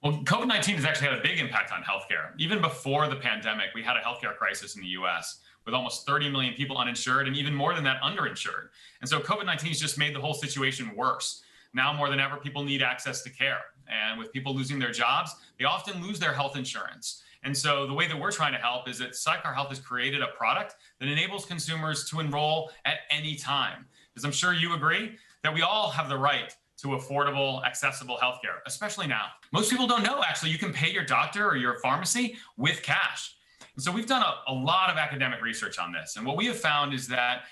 Well, COVID-19 has actually had a big impact on healthcare. Even before the pandemic, we had a healthcare crisis in the US with almost 30 million people uninsured and even more than that underinsured. And so COVID-19 has just made the whole situation worse. Now more than ever, people need access to care. And with people losing their jobs, they often lose their health insurance. And so the way that we're trying to help is that Sidecar Health has created a product that enables consumers to enroll at any time. Because I'm sure you agree that we all have the right to affordable, accessible healthcare, especially now. Most people don't know, actually, you can pay your doctor or your pharmacy with cash. And so we've done a lot of academic research on this. And what we have found is that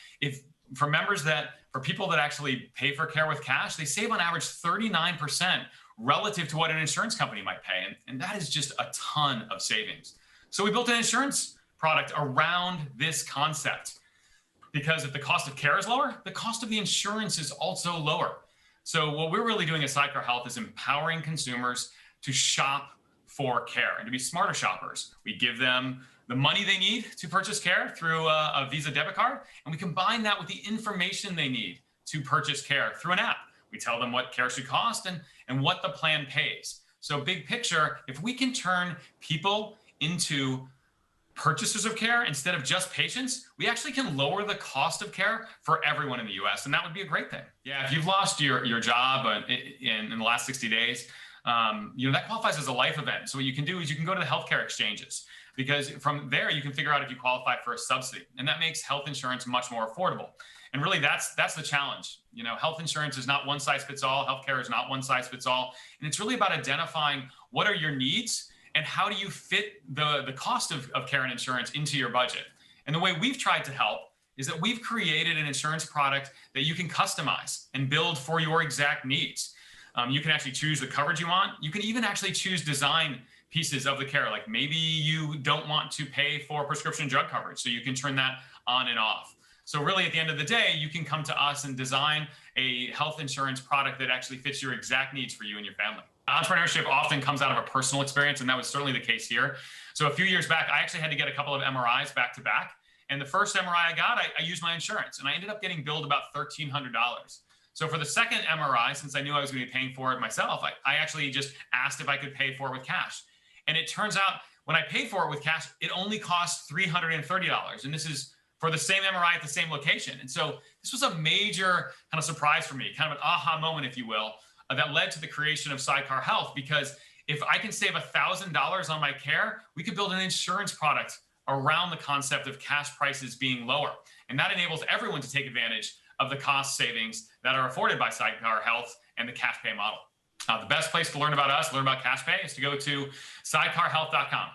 for people that actually pay for care with cash, they save on average 39% relative to what an insurance company might pay. And that is just a ton of savings. So we built an insurance product around this concept, because if the cost of care is lower, the cost of the insurance is also lower. So what we're really doing at Sidecar Health is empowering consumers to shop for care and to be smarter shoppers. We give them the money they need to purchase care through a Visa debit card, and we combine that with the information they need to purchase care through an app. We tell them what care should cost and what the plan pays. So big picture, if we can turn people into purchasers of care instead of just patients, we actually can lower the cost of care for everyone in the US, and that would be a great thing. Yeah, if you've lost your job in the last 60 days, that qualifies as a life event. So what you can do is you can go to the healthcare exchanges, because from there you can figure out if you qualify for a subsidy, and that makes health insurance much more affordable. And really that's the challenge. Health insurance is not one size fits all. Healthcare is not one size fits all. And it's really about identifying what are your needs and how do you fit the cost of care and insurance into your budget. And the way we've tried to help is that we've created an insurance product that you can customize and build for your exact needs. You can actually choose the coverage you want. You can even actually choose design pieces of the care. Like maybe you don't want to pay for prescription drug coverage, so you can turn that on and off. So really at the end of the day, you can come to us and design a health insurance product that actually fits your exact needs for you and your family. Entrepreneurship often comes out of a personal experience, and that was certainly the case here. So a few years back, I actually had to get a couple of MRIs back to back. And the first MRI I got, I used my insurance, and I ended up getting billed about $1,300. So for the second MRI, since I knew I was going to be paying for it myself, I actually just asked if I could pay for it with cash. And it turns out when I paid for it with cash, it only cost $330. And this is for the same MRI at the same location. And so this was a major kind of surprise for me, kind of an aha moment, if you will, that led to the creation of Sidecar Health. Because if I can save $1,000 on my care, we could build an insurance product around the concept of cash prices being lower. And that enables everyone to take advantage of the cost savings that are afforded by Sidecar Health and the cash pay model. The best place to learn about us, learn about cash pay, is to go to sidecarhealth.com.